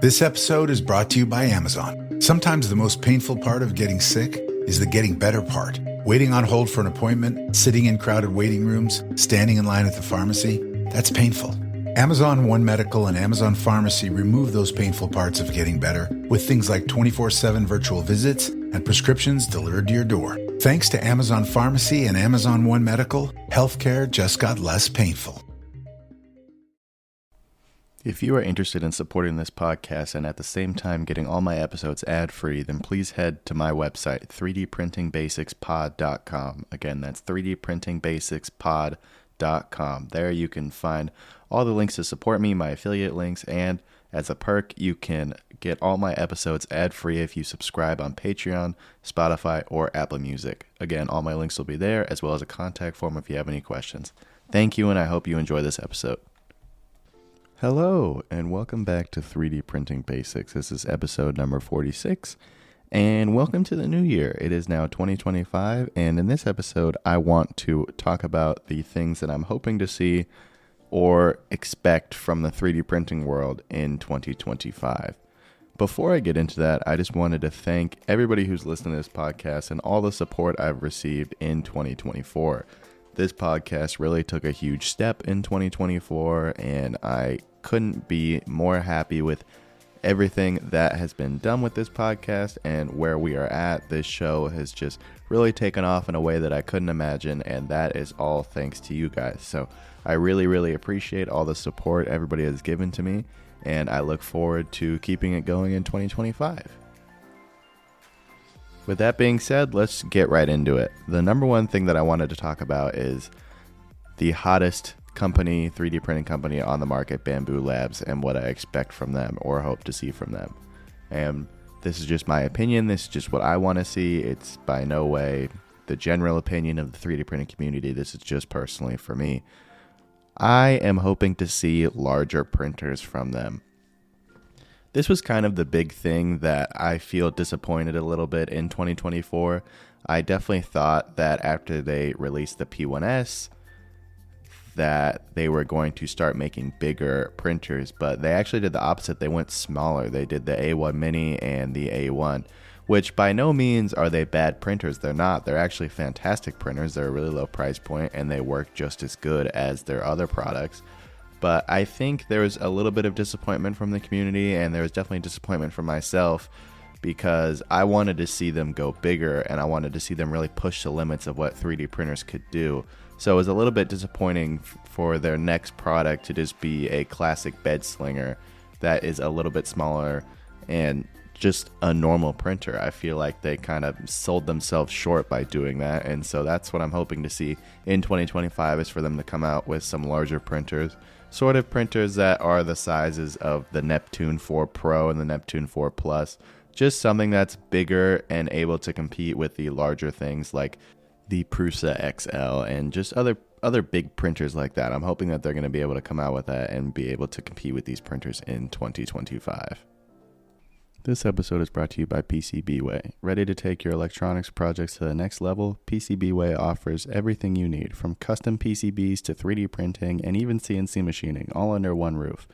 This episode is brought to you by Amazon. Sometimes the most painful part of getting sick is the getting better part. Waiting on hold for an appointment, sitting in crowded waiting rooms, standing in line at the pharmacy, that's painful. Amazon One Medical and Amazon Pharmacy remove those painful parts of getting better with things like 24/7 virtual visits and prescriptions delivered to your door. Thanks to Amazon Pharmacy and Amazon One Medical, healthcare just got less painful. If you are interested in supporting this podcast and at the same time getting all my episodes ad-free, then please head to my website, 3dprintingbasicspod.com. Again, that's 3dprintingbasicspod.com. There you can find all the links to support me, my affiliate links, and as a perk, you can get all my episodes ad-free if you subscribe on Patreon, Spotify, or Apple Music. Again, all my links will be there, as well as a contact form if you have any questions. Thank you, and I hope you enjoy this episode. Hello, and welcome back to 3D Printing Basics. This is episode number 46, and welcome to the new year. It is now 2025, and in this episode, I want to talk about the things that I'm hoping to see or expect from the 3D printing world in 2025. Before I get into that, I just wanted to thank everybody who's listening to this podcast and all the support I've received in 2024. This podcast really took a huge step in 2024, and I couldn't be more happy with everything that has been done with this podcast and where we are at. This show has just really taken off in a way that I couldn't imagine, and that is all thanks to you guys. So I really appreciate all the support everybody has given to me, and I look forward to keeping it going in 2025. With that being said, let's get right into it. The number one thing that I wanted to talk about is the hottest company, 3D printing company on the market, Bambu Labs, and what I expect from them or hope to see from them. And this is just my opinion. This is just what I want to see. It's by no way the general opinion of the 3D printing community. This is just personally for me. I am hoping to see larger printers from them. This was kind of the big thing that I feel disappointed a little bit in 2024. I definitely thought that after they released the P1S, that they were going to start making bigger printers, but they actually did the opposite. They went smaller. They did the A1 Mini and the A1, which by no means are they bad printers. They're not. They're actually fantastic printers. They're a really low price point, and they work just as good as their other products. But I think there was a little bit of disappointment from the community, and there was definitely disappointment from myself because I wanted to see them go bigger, and I wanted to see them really push the limits of what 3D printers could do. So it was a little bit disappointing for their next product to just be a classic bed slinger that is a little bit smaller and just a normal printer. I feel like they kind of sold themselves short by doing that, and so that's what I'm hoping to see in 2025 is for them to come out with some larger printers, sort of printers that are the sizes of the Neptune 4 Pro and the Neptune 4 Plus, just something that's bigger and able to compete with the larger things like the Prusa XL and just other big printers like that. I'm hoping that they're going to be able to come out with that and be able to compete with these printers in 2025. This episode is brought to you by PCBWay. Ready to take your electronics projects to the next level? PCBWay offers everything you need, from custom PCBs to 3D printing and even CNC machining, all under one roof.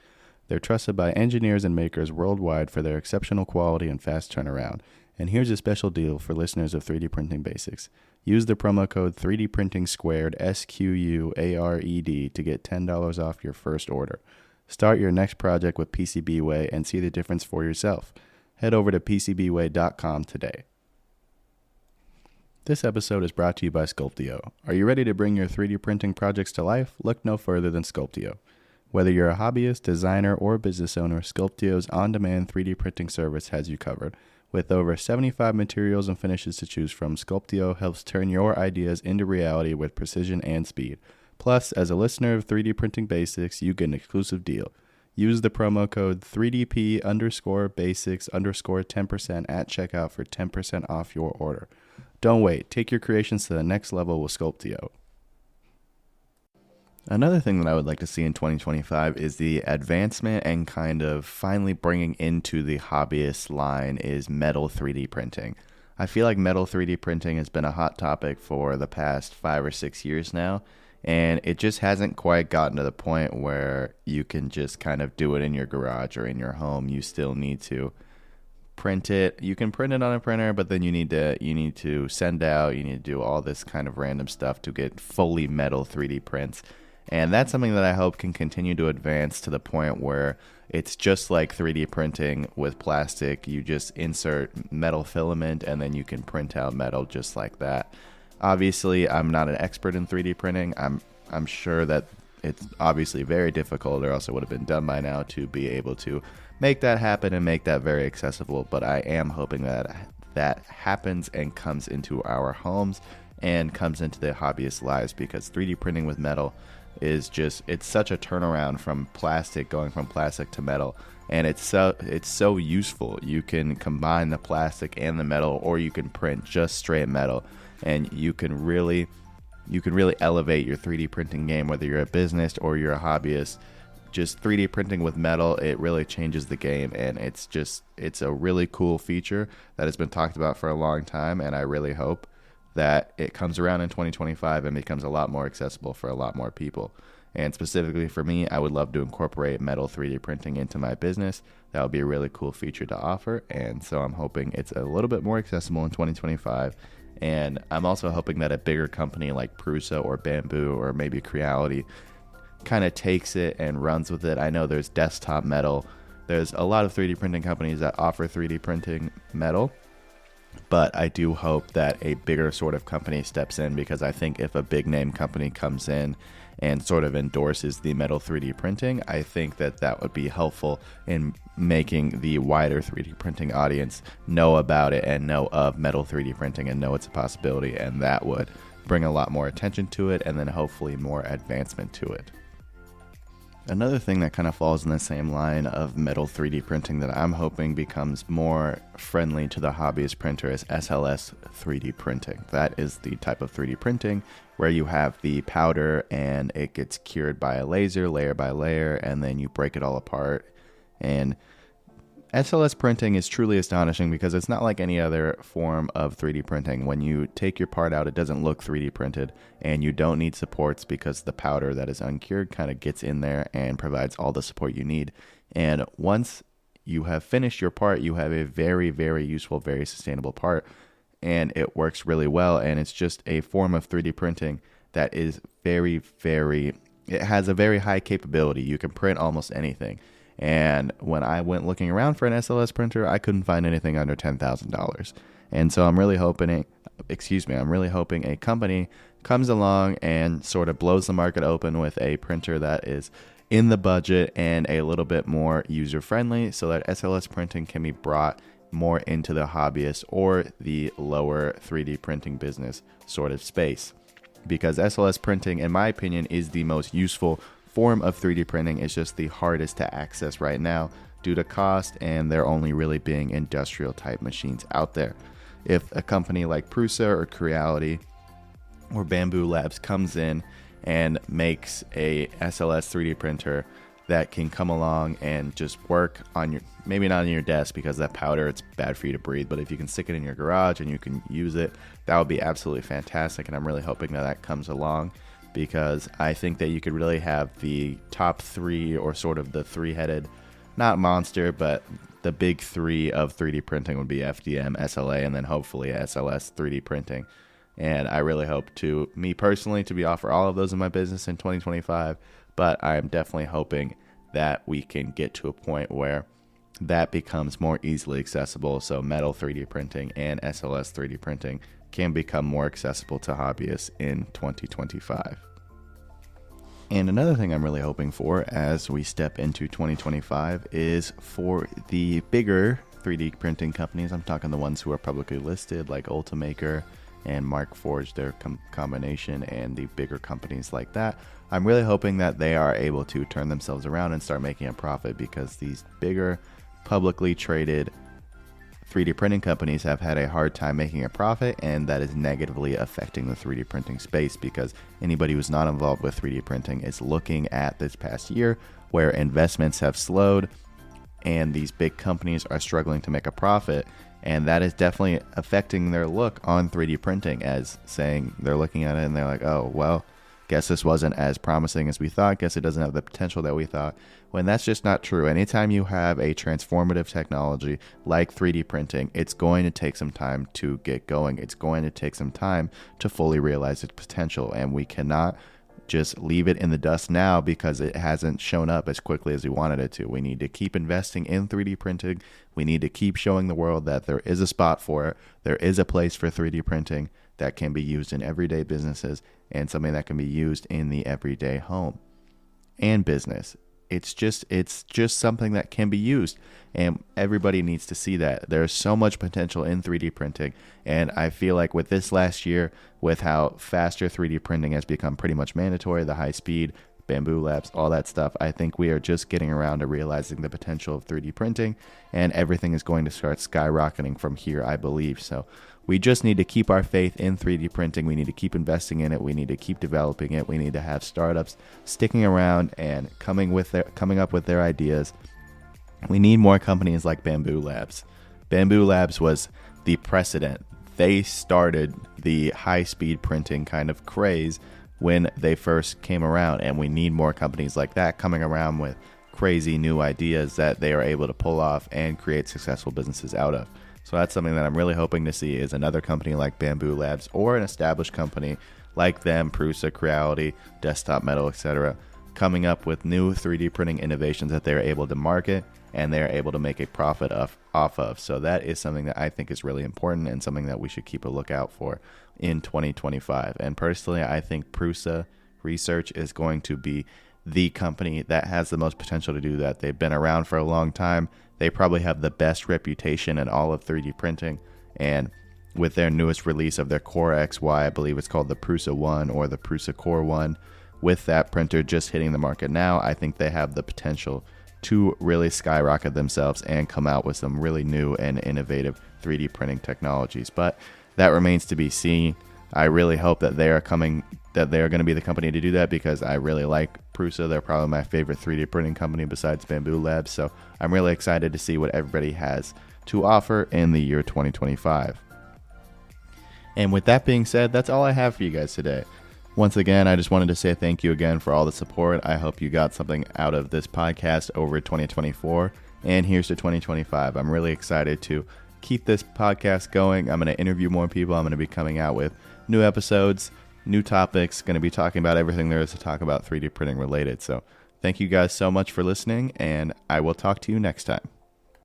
They're trusted by engineers and makers worldwide for their exceptional quality and fast turnaround. And here's a special deal for listeners of 3D Printing Basics. Use the promo code 3DPrintingSquared, SQUARED, to get $10 off your first order. Start your next project with PCBWay and see the difference for yourself. Head over to PCBWay.com today. This episode is brought to you by Sculpteo. Are you ready to bring your 3D printing projects to life? Look no further than Sculpteo. Whether you're a hobbyist, designer, or business owner, Sculpteo's on-demand 3D printing service has you covered. With over 75 materials and finishes to choose from, Sculpteo helps turn your ideas into reality with precision and speed. Plus, as a listener of 3D Printing Basics, you get an exclusive deal. Use the promo code 3DP_basics_10% at checkout for 10% off your order. Don't wait. Take your creations to the next level with Sculpteo. Another thing that I would like to see in 2025 is the advancement and kind of finally bringing into the hobbyist line is metal 3D printing. I feel like metal 3D printing has been a hot topic for the past 5 or 6 years now, And it just hasn't quite gotten to the point where you can just kind of do it in your garage or in your home. You still need to print it. You can print it on a printer, but then you need to send out, you need to do all this kind of random stuff to get fully metal 3D prints. And that's something that I hope can continue to advance to the point where it's just like 3D printing with plastic. You just insert metal filament and then you can print out metal just like that. Obviously, I'm not an expert in 3D printing. I'm sure that it's obviously very difficult, or else it would have been done by now, to be able to make that happen and make that very accessible. But I am hoping that that happens and comes into our homes and comes into the hobbyist lives, because 3D printing with metal is just, it's such a turnaround from plastic, going from plastic to metal. And it's so useful. You can combine the plastic and the metal, or you can print just straight metal, and you can really elevate your 3D printing game, whether you're a business or you're a hobbyist. Just 3D printing with metal, it really changes the game, and it's a really cool feature that has been talked about for a long time, and I really hope that it comes around in 2025 and becomes a lot more accessible for a lot more people. And specifically for me, I would love to incorporate metal 3D printing into my business. That would be a really cool feature to offer, and so I'm hoping it's a little bit more accessible in 2025. And I'm also hoping that a bigger company like Prusa or Bambu or maybe Creality kind of takes it and runs with it. I know there's Desktop Metal. There's a lot of 3D printing companies that offer 3D printing metal, but I do hope that a bigger sort of company steps in, because I think if a big name company comes in and sort of endorses the metal 3D printing, I think that that would be helpful in making the wider 3D printing audience know about it and know of metal 3D printing and know it's a possibility, and that would bring a lot more attention to it and then hopefully more advancement to it. Another thing that kind of falls in the same line of metal 3D printing that I'm hoping becomes more friendly to the hobbyist printer is SLS 3D printing. That is the type of 3D printing where you have the powder and it gets cured by a laser, layer by layer, and then you break it all apart. And SLS printing is truly astonishing because it's not like any other form of 3D printing. When you take your part out, it doesn't look 3D printed, and you don't need supports because the powder that is uncured kind of gets in there and provides all the support you need. And once you have finished your part, you have a very, very useful, very sustainable part, and it works really well. And it's just a form of 3D printing that is very, very, it has a very high capability. You can print almost anything. And when I went looking around for an SLS printer, I couldn't find anything under $10,000. And so I'm really hoping a company comes along and sort of blows the market open with a printer that is in the budget and a little bit more user-friendly, so that SLS printing can be brought more into the hobbyist or the lower 3D printing business sort of space. Because SLS printing, in my opinion, is the most useful form of 3D printing. Is just the hardest to access right now due to cost, and there only really being industrial type machines out there. If a company like Prusa or Creality or Bambu Labs comes in and makes a SLS 3D printer that can come along and just work on your, maybe not on your desk because that powder, it's bad for you to breathe, but if you can stick it in your garage and you can use it, that would be absolutely fantastic. And I'm really hoping that that comes along, because I think that you could really have the top three, or sort of the three-headed, not monster, but the big three of 3D printing would be FDM, SLA, and then hopefully SLS 3D printing. And I really hope to, me personally, to be offer all of those in my business in 2025, but I'm definitely hoping that we can get to a point where that becomes more easily accessible, so metal 3D printing and SLS 3D printing can become more accessible to hobbyists in 2025. And another thing I'm really hoping for as we step into 2025 is for the bigger 3D printing companies. I'm talking the ones who are publicly listed, like Ultimaker and Markforged, their combination, and the bigger companies like that. I'm really hoping that they are able to turn themselves around and start making a profit, because these bigger publicly traded 3D printing companies have had a hard time making a profit, and that is negatively affecting the 3D printing space, because anybody who's not involved with 3D printing is looking at this past year where investments have slowed and these big companies are struggling to make a profit, and that is definitely affecting their look on 3D printing, as saying they're looking at it and they're like, oh, well, guess this wasn't as promising as we thought, guess it doesn't have the potential that we thought, when that's just not true. Anytime you have a transformative technology like 3D printing, it's going to take some time to get going. It's going to take some time to fully realize its potential, and we cannot just leave it in the dust now because it hasn't shown up as quickly as we wanted it to. We need to keep investing in 3D printing. We need to keep showing the world that there is a spot for it. There is a place for 3D printing that can be used in everyday businesses and something that can be used in the everyday home and business. It's just something that can be used, and everybody needs to see that. There's so much potential in 3D printing, and I feel like with this last year, with how faster 3D printing has become pretty much mandatory, the high speed, Bambu Labs, all that stuff, I think we are just getting around to realizing the potential of 3D printing, and everything is going to start skyrocketing from here, I believe. So we just need to keep our faith in 3D printing. We need to keep investing in it. We need to keep developing it. We need to have startups sticking around and coming up with their ideas. We need more companies like Bambu Labs. Bambu Labs was the precedent. They started the high-speed printing kind of craze when they first came around, and we need more companies like that coming around with crazy new ideas that they are able to pull off and create successful businesses out of. So that's something that I'm really hoping to see, is another company like Bambu Labs or an established company like them, Prusa, Creality, Desktop Metal, etc., coming up with new 3D printing innovations that they're able to market and they're able to make a profit off of. So that is something that I think is really important and something that we should keep a lookout for in 2025. And personally, I think Prusa Research is going to be the company that has the most potential to do that. They've been around for a long time. They probably have the best reputation in all of 3D printing. And with their newest release of their Core XY, I believe it's called the Prusa 1 or the Prusa Core 1, with that printer just hitting the market now, I think they have the potential to really skyrocket themselves and come out with some really new and innovative 3D printing technologies. But that remains to be seen. I really hope that they are going to be the company to do that, because I really like Prusa. They're probably my favorite 3D printing company besides Bambu Labs. So I'm really excited to see what everybody has to offer in the year 2025. And with that being said, that's all I have for you guys today. Once again, I just wanted to say thank you again for all the support. I hope you got something out of this podcast over 2024. And here's to 2025. I'm really excited to keep this podcast going. I'm going to interview more people. I'm going to be coming out with new episodes, new topics, going to be talking about everything there is to talk about 3D printing related. So thank you guys so much for listening, and I will talk to you next time.